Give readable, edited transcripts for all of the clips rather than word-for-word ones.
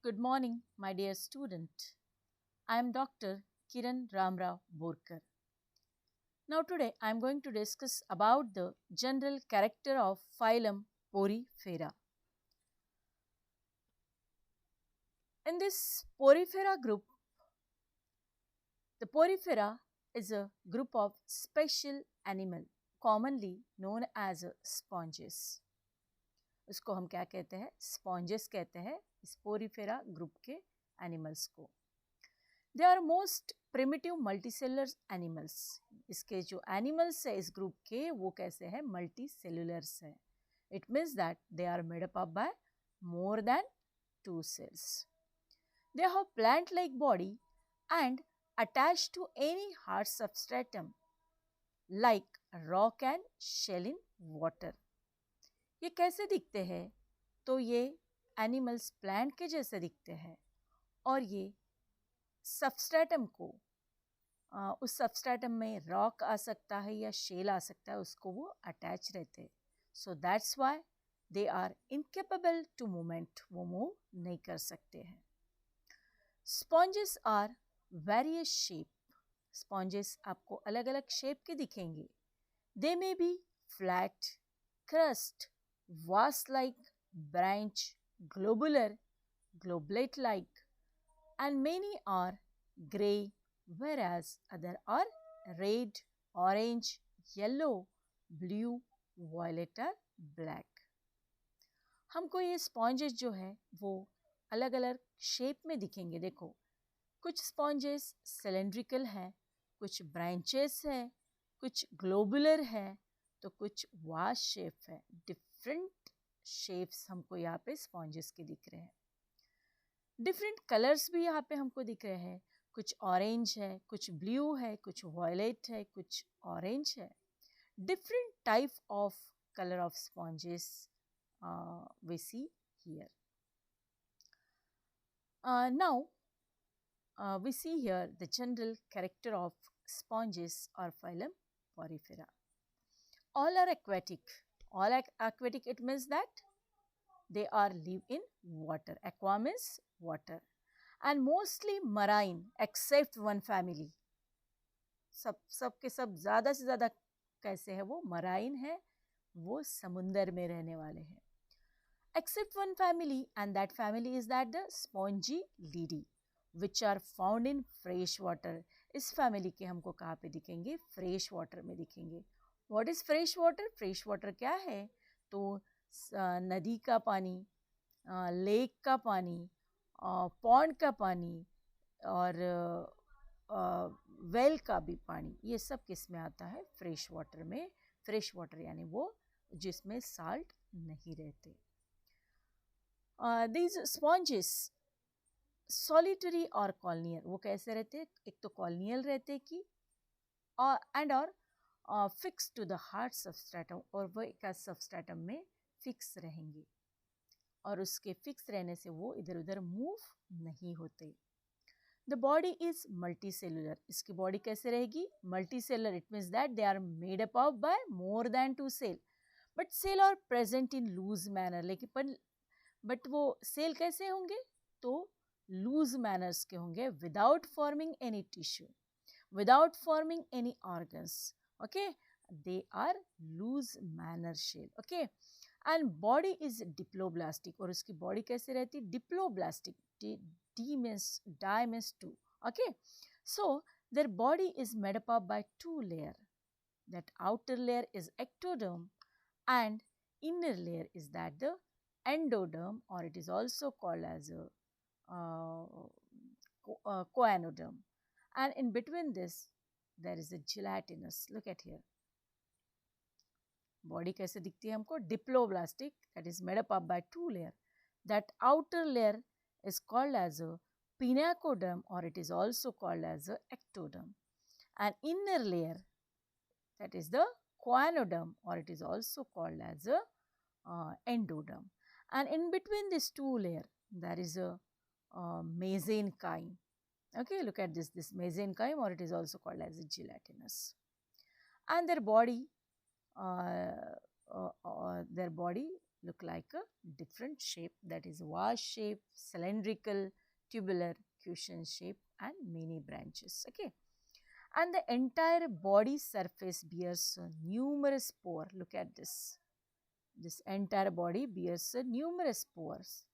Good morning, my dear student. I am Dr. Kiran Ramrao Borkar. Now today I am going to discuss about the general character of phylum Porifera. In this Porifera group, the Porifera is a group of special animal commonly known as sponges. उसको हम क्या कहते हैं? Sponges कहते हैं इस Porifera group के animals को. They are most primitive multicellular animals. इसके जो एनिमल्स है इस ग्रुप के वो कैसे हैं? मल्टीसेलुलर्स हैं. It means that they are made up by more than 2 cells. They have plant-like body and attached to any hard substratum like rock and shell in water. ये कैसे दिखते हैं? तो ये एनिमल्स प्लांट के जैसे दिखते हैं और ये सबस्ट्रेटम को उस सबस्ट्रेटम में रॉक आ सकता है या शेल आ सकता है, उसको वो अटैच रहते हैं. So that's why they are incapable to movement, वो मूव नहीं कर सकते हैं. Sponges are various shape. Sponges आपको अलग अलग शेप के दिखेंगे. They may be flat, crust, vase like, branch, globular, globulate like, and many are grey, whereas other are red, orange, yellow, blue, violet or black. हमको ये sponges जो है वो अलग अलग शेप में दिखेंगे. देखो, कुछ स्पॉन्जेस सिलेंड्रिकल हैं, कुछ ब्रांचेस हैं, कुछ ग्लोबुलर हैं, तो कुछ वास्ट शेप है. डिफरेंट शेप्स हमको यहाँ पे स्पॉन्जेस के दिख रहे हैं. डिफरेंट कलर्स भी यहाँ पे हमको दिख रहे हैं. कुछ ऑरेंज है, कुछ ब्लू है, कुछ वायलेट है, कुछ ऑरेंज है. Different type of colour of sponges we see here. Now we see here the general character of sponges or phylum Porifera. All are aquatic. All are aquatic, it means that they are live in water. Aqua means water. And mostly marine except one family. सब के सब ज़्यादा से ज़्यादा कैसे है? वो marine है, वो समुंदर में रहने वाले हैं. Except one family, and that family is that the Spongilidae, which are found in fresh water. इस फैमिली के हमको कहाँ पे दिखेंगे? फ्रेश वाटर में दिखेंगे. What is fresh water? Fresh water क्या है? तो नदी का पानी, लेक का पानी, पॉन्ड का पानी और वेल का भी पानी, ये सब किस में आता है? फ्रेश वाटर में. फ्रेश वाटर यानी वो जिसमें साल्ट नहीं रहते. These sponges solitary और कॉलोनियल, वो कैसे रहते हैं? एक तो कॉलोनियल रहते कि और fix to the hard substratum, और वो एक सबस्ट्रेटम में फिक्स रहेंगे और उसके फिक्स रहने से वो इधर उधर मूव नहीं होते. The body is multicellular. इसकी बॉडी कैसे रहेगी? Multicellular. It means that they are made up of by more than 2 cell, but cell are present in loose manner. लेकिन बट वो सेल कैसे होंगे? तो लूज मैनर्स के होंगे, without forming any tissue, without forming any organs. Okay, they are loose manner cell. Okay, and body is diploblastic. और उसकी body कैसे रहती? Diploblastic. D means die means 2. Okay, so their body is made up by 2 layers. That outer layer is ectoderm and inner layer is that the endoderm, or it is also called as a choanoderm. And in between this there is a gelatinous. Look at here. Body कैसे दिखती है हमको? Diploblastic. that is made up by 2 layers. That outer layer is called as a pinacoderm, or it is also called as a ectoderm. And inner layer, that is the choanoderm, or it is also called as a endoderm. And in between these 2 layers there is a mesenchyme. Okay, look at this mesenchyme, or it is also called as a gelatinous. And their body look like a different shape, that is vase shape, cylindrical, tubular, cushion shape and many branches. Okay. And the entire body surface bears numerous pores. Look at this. This entire body bears numerous pores.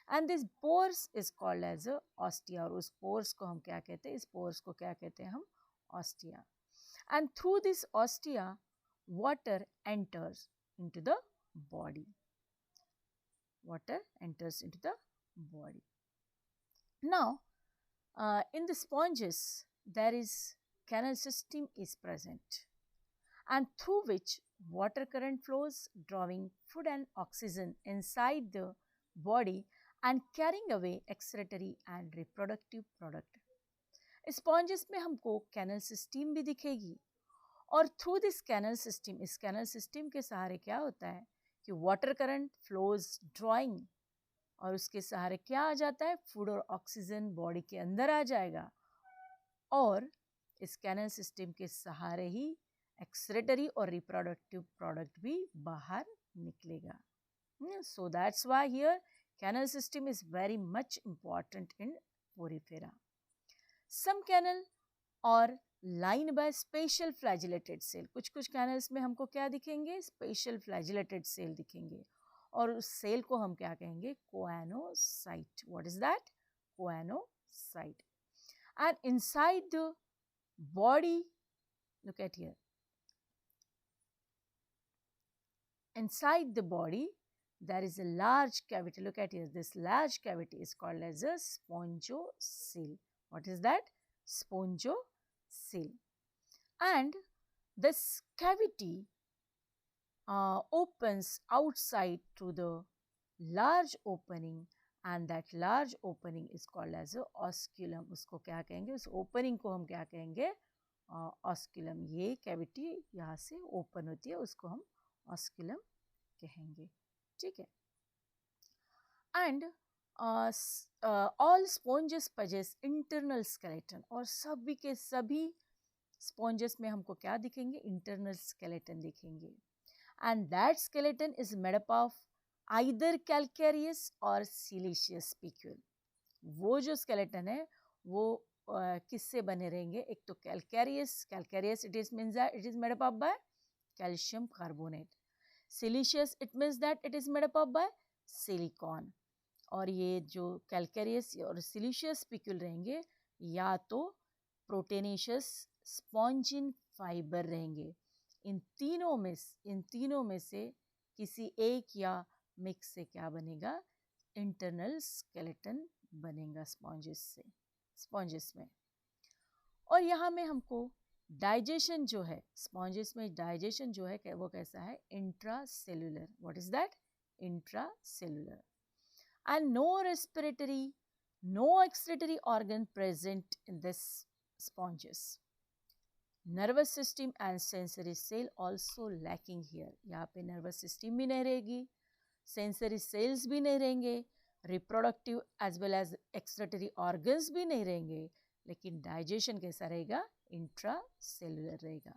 And this pores is called as a ostia. और उस pores को हम क्या कहते हैं? इस pores को क्या कहते हैं हम? Ostia. And through this ostia, water enters into the body. Water enters into the body. Now, in the sponges, there is canal system is present, and through which water current flows, drawing food and oxygen inside the body and carrying away excretory and reproductive product. Sponges में हमको canal system भी दिखेगी, और through this canal system, इस canal system के सहारे क्या होता है कि वाटर करंट फ्लोज ड्राइंग, और उसके सहारे क्या आ जाता है? फूड और ऑक्सीजन बॉडी के अंदर आ जाएगा, और इस कैनल सिस्टम के सहारे ही एक्सक्रेटरी और रिप्रोडक्टिव प्रोडक्ट भी बाहर निकलेगा. So that's why here canal system is very much important in porifera. Some canal are lined by special flagellated cell. कुछ कैनल्स में हमको क्या दिखेंगे? स्पेशल फ्लैजिलेटेड सेल दिखेंगे, और उस सेल को हम क्या कहेंगे? Choanocyte. What is that? Choanocyte. And inside the body, look at here, inside the body there is a large cavity. Look at here, this large cavity is called as a spongocele. What is that? Spongocele. And this cavity opens outside through the large opening, and that large opening is called as a osculum. उसको क्या कहेंगे? उस opening को हम क्या कहेंगे? osculum. ये cavity यहाँ से open होती है, उसको हम osculum कहेंगे. ठीक है. And all sponges possess internal skeleton. और सभी के सभी sponges में हमको क्या दिखेंगे? Internal skeleton दिखेंगे. And that skeleton is made up of either calcareous or siliceous spicule. वो जो skeleton है वो किससे बने रहेंगे? एक तो calcareous it is means that it is made up by calcium carbonate. Siliceous it means that it is made up by silicon. और ये जो calcareous और siliceous spicule रहेंगे या तो proteinaceous spongin fiber रहेंगे. इन तीनों में से किसी एक या मिक्स से क्या बनेगा? इंटरनल स्केलेटन बनेगा स्पॉन्जेस में. और यहाँ में हमको डाइजेशन जो है स्पॉन्जेस में, डाइजेशन जो है वो कैसा है? Intracellular. What is that? Intracellular. And no respiratory, no excretory organ present in this sponges. Nervous system and sensory cell also lacking here. यहाँ पे नर्वस सिस्टम भी नहीं रहेगी, सेंसरी सेल्स भी नहीं रहेंगे, reproductive as well as excretory organs भी नहीं रहेंगे, लेकिन डाइजेशन कैसा रहेगा? इंट्रासेलुलर रहेगा.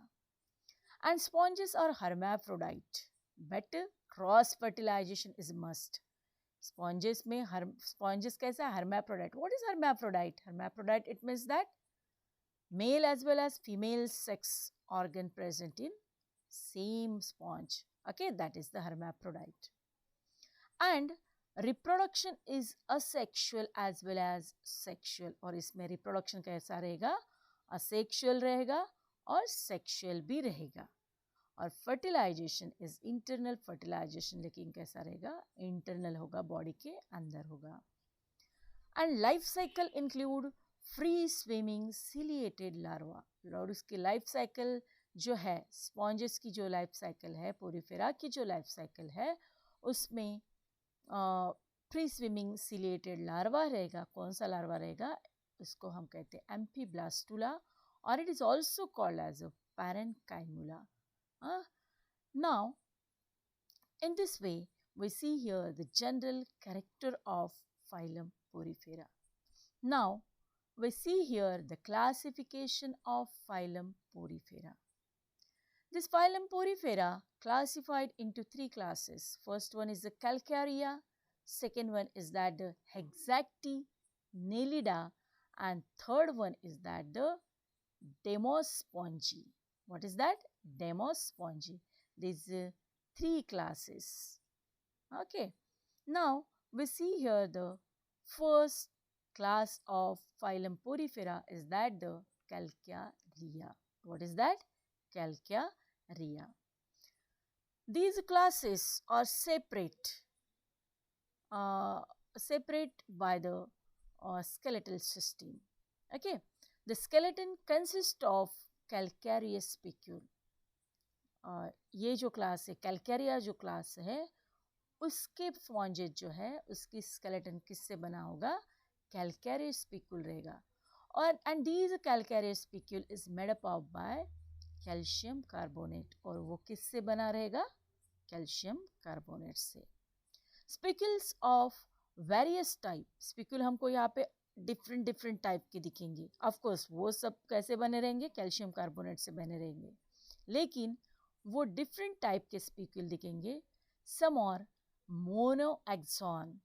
And sponges are hermaphrodite but cross fertilization is must. Sponges में स्पॉन्जेस कैसा है? Hermaphrodite. What is hermaphrodite? Hermaphrodite it means that male as well as female sex organ present in same sponge. Okay, that is the hermaphrodite. And reproduction is asexual as well as sexual. और इसमें reproduction कैसा रहेगा? asexual रहेगा और sexual भी रहेगा. और fertilization is internal fertilization, लेकिन कैसा रहेगा? internal होगा, body के अंदर होगा. And life cycle include free swimming ciliated larva. और उसकी लाइफ साइकिल जो है, स्पॉन्जेस की जो लाइफ साइकिल है, पोरिफेरा की जो लाइफ साइकिल है, उसमें फ्री स्विमिंग सिलिएटेड लार्वा रहेगा. कौन सा लार्वा रहेगा? उसको हम कहते हैं एम्फीब्लास्टुला, और it is also called as a parenchymula. Now in this way we see here the general character of phylum Porifera. Now we see here the classification of phylum Porifera. This phylum Porifera classified into three classes. First one is the Calcarea, second one is that the Hexactinellida, and third one is that the Demospongi. What is that? Demospongi. These three classes. Okay. Now we see here the first class of phylum Porifera is that the Calcarea. What is that? Calcarea. These classes are separate by the skeletal system. Okay, the skeleton consists of calcareous spicule. ये जो class है calcarea जो class है उसके sponges जो है उसकी skeleton किससे बना होगा? कैल्केरियस स्पिक्यूल रहेगा. और and these calcareous spicule is made up of by calcium carbonate. और वो किससे बना रहेगा? कैल्शियम कार्बोनेट से. Spicules of various type. Spicule हमको यहाँ पे डिफरेंट टाइप के दिखेंगे. ऑफ कोर्स वो सब कैसे बने रहेंगे? कैल्शियम कार्बोनेट से बने रहेंगे. लेकिन वो डिफरेंट टाइप के स्पिक्यूल दिखेंगे. सम और monoaxon,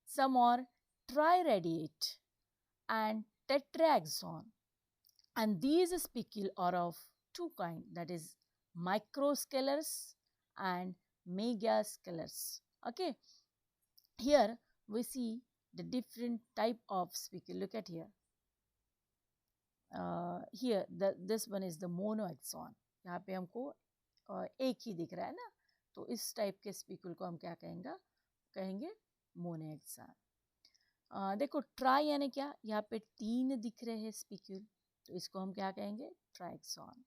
some are triradiate and tetraxon, and these spicule are of two kinds, that is microscalars and megascalars. Okay, here we see the different type of spicule. Look at here. Here this one is the monoaxon. यहाँ पे हमको एक ही दिख रहा है ना, तो इस टाइप के स्पिक्यूल को हम क्या कहेंगे? मोनोएक्सॉन. देखो ट्राई यानी क्या? यहाँ पे 3 दिख रहे हैं स्पिक्यूल, तो इसको हम क्या कहेंगे? ट्राइक्सॉन.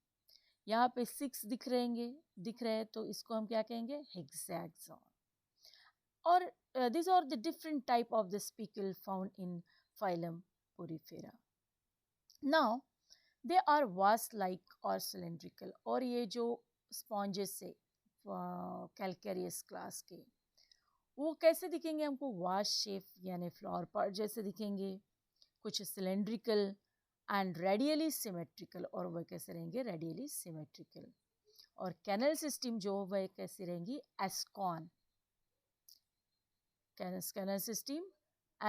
यहाँ पे 6 दिख रहे हैं तो इसको हम क्या कहेंगे? हेक्साक्सॉन. और these are the different type of the spicule found in phylum Porifera. Now they are vase like or cylindrical. और ये जो स्पॉन्जेस से कैल्केरियस क्लास के वो कैसे दिखेंगे हमको? वाश शेप यानी फ्लावर पार्ट जैसे दिखेंगे. कुछ सिलेंड्रिकल एंड रेडियली सिमेट्रिकल. और वह कैसे रहेंगे? Radially symmetrical. और कैनल सिस्टम जो वह कैसे रहेंगी? एस्कॉन. कैनल सिस्टम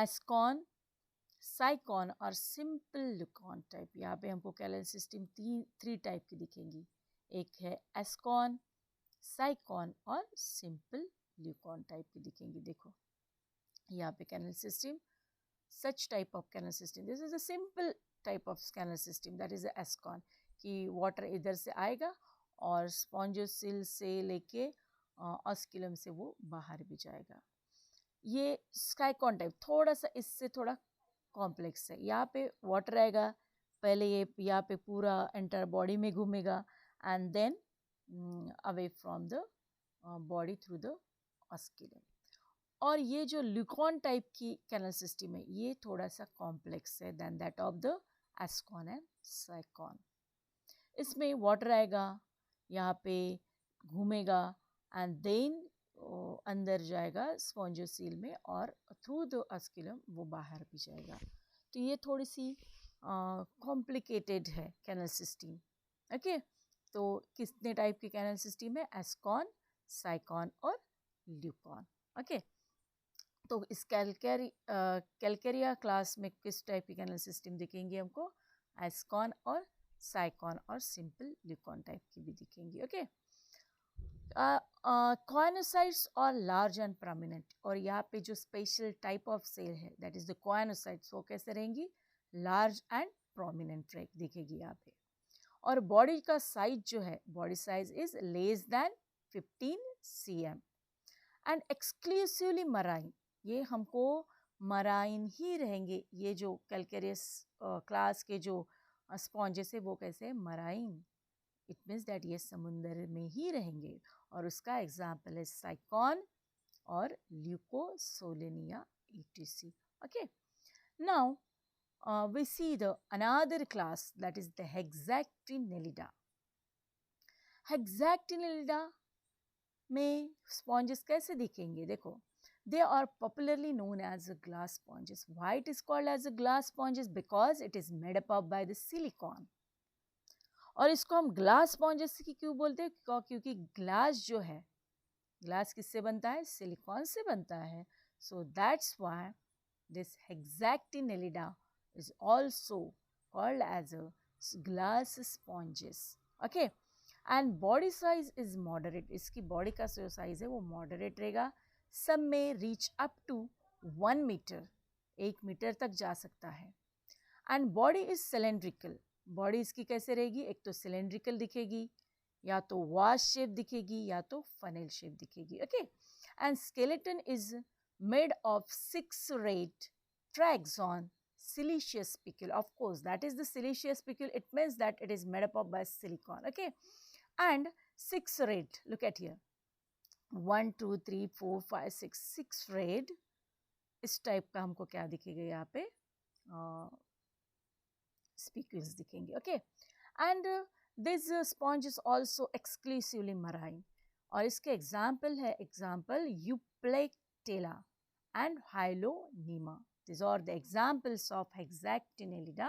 एस्कॉन, साइकॉन और सिंपल ल्यूकॉन टाइप. यहाँ पे हमको कैनल सिस्टम 3 टाइप की दिखेंगी. एक है एस्कॉन, साइकॉन और सिंपल ल्यूकॉन टाइप की दिखेंगी. देखो यहाँ पे canal system, such type of canal system. This is a simple type of canal system, that is ascon. कि वाटर इधर से आएगा और स्पॉन्जोसिल से लेके ऑस्किलम से वो बाहर भी जाएगा. ये साइकॉन टाइप थोड़ा सा इससे थोड़ा कॉम्प्लेक्स है. यहाँ पे वाटर आएगा, पहले ये यहाँ पे पूरा एंटर बॉडी में घूमेगा and then away from the body through the osculum. और ये जो ल्यूकॉन टाइप की कैनल सिस्टम है ये थोड़ा सा कॉम्प्लेक्स है then that of the ascon and sycon. इसमें वाटर आएगा, यहाँ पे घूमेगा एंड देन अंदर जाएगा स्पॉन्जोसील में और थ्रू द ऑस्कुलम वो बाहर भी जाएगा. तो ये थोड़ी सी कॉम्प्लिकेटेड है कैनल सिस्टम. ओके, तो कितने टाइप के कैनल सिस्टम है? एस्कॉन, साइकॉन और ल्यूकॉन. ओके, तो इस कैल्केरिया क्लास में किस टाइप की कैनल सिस्टम दिखेंगे हमको? एस्कॉन और साइकॉन और सिंपल ल्यूकॉन टाइप की भी दिखेंगी. ओके, कॉइनोसाइट्स और लार्ज एंड प्रोमिनेंट. और यहाँ पे जो स्पेशल टाइप ऑफ सेल है दैट इज द कॉइनोसाइट्स, वो कैसे रहेंगी? लार्ज एंड प्रोमिनेंट दिखेगी यहाँ पे. और बॉडी का साइज जो है, body size is less than 15 cm and exclusively marine. ये हमको मराइन ही रहेंगे. ये जो कैल्केरियस क्लास के जो स्पॉन्जेस है वो कैसे? मराइन. इट मीन्स दैट ये समुंदर में ही रहेंगे. और उसका एग्जाम्पल है साइकॉन और Leucosolenia etc. Okay, now we see the another class that is the Hexactinellida. Hexactinellida में sponges कैसे दिखेंगे? देखो, they are popularly known as glass sponges. Why it is called as a glass sponges? Because it is made up of by the silicon. और इसको हम glass sponges की क्यों बोलते हैं? क्योंकि ग्लास जो है, ग्लास किससे बनता है? सिलिकॉन से बनता है. So that's why this hexactinellida is also called as a glass sponges. Okay, and body size is moderate. इसकी बॉडी का जो साइज है वो मॉडरेट रहेगा. some may reach up to 1 meter, 1 metre तक जा सकता है. and body is cylindrical. Body इसकी कैसे रहेगी? एक तो सिलेंड्रिकल दिखेगी, या तो वाश शेप दिखेगी, या तो फनेल शेप दिखेगी. Okay, and skeleton is made of 6 red tracks on siliceous spicule. Of course, that is the siliceous spicule. It means that it is made up of by silicon. Okay, and 6 red. Look at here. 1 2 3 4 5 6 6 red. इस type का हमको क्या दिखेगा यहाँ पे? spicules दिखेंगे. Okay, and this sponge is also exclusively marine. और इसके एग्जाम्पल है, example Euplectella and Hyloneema. These are the examples of Hexactinellida.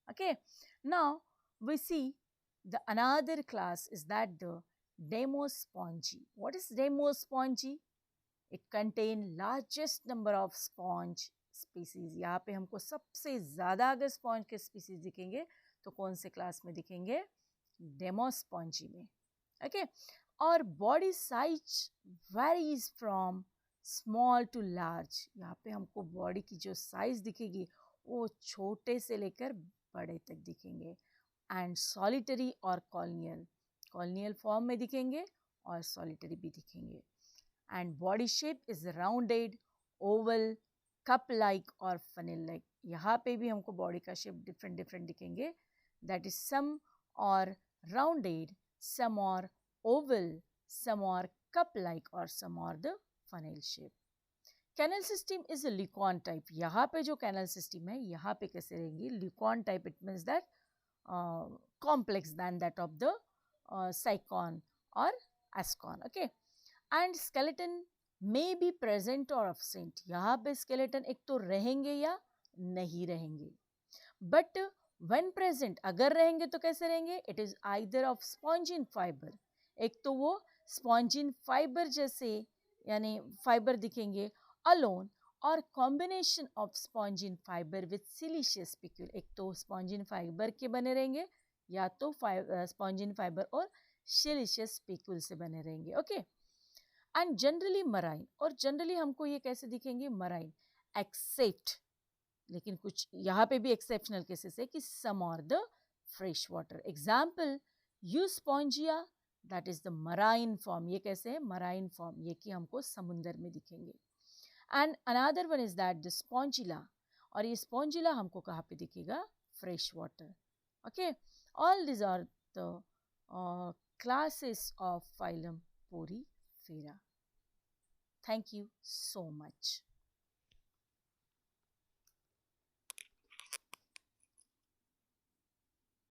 Okay, now we see the another class is that the Demospongy. What is Demospongy? It contains largest number of sponge species. यहाँ पे हमको सबसे ज़्यादा अगर sponge के species दिखेंगे तो कौन से क्लास में दिखेंगे? डेमोस्पॉन्जी में. ओके, और body size varies from small to large. यहाँ पे हमको बॉडी की जो साइज दिखेगी वो छोटे से लेकर बड़े तक दिखेंगे. एंड सॉलिटरी और कॉलोनियल, कॉलोनियल फॉर्म में दिखेंगे और सॉलिटरी भी दिखेंगे. And body shape is rounded, Oval, cup like और फनेल लाइक. यहाँ पे भी हमको बॉडी का शेप डिफरेंट डिफरेंट दिखेंगे. दैट इज सम और rounded, some are oval, some are cup like और some are the funnel shape. Canal system is a Leucon type. यहाँ पे जो canal system है यहाँ पे कैसे रहेंगी? Leucon type. It means that complex than that of the Sycon or Ascon. Okay, and skeleton may be present or absent. यहाँ पे skeleton एक तो रहेंगे या नहीं रहेंगे. But when present, अगर रहेंगे तो कैसे रहेंगे? It is either of spongin fiber. एक तो वो spongin fiber जैसे यानी फाइबर दिखेंगे alone, और combination of spongin fiber with siliceous spicule. एक तो spongin fiber के बने रहेंगे या तो spongin fiber और siliceous spicule से बने रहेंगे. Okay, and generally marine. और generally हमको ये कैसे दिखेंगे? marine, except, लेकिन कुछ यहाँ पे भी एक्सेप्शनल केसेस है कि सम और the fresh water. Example Euspongia, that is the marine form. ये कैसे है? मराइन फॉर्म, ये कि हमको समुंदर में दिखेंगे. And another one is that the spongilla, और ये स्पॉन्जिला हमको कहाँ पे दिखेगा? Fresh water. Okay, all this are the classes of phylum porifera. Thank you so much.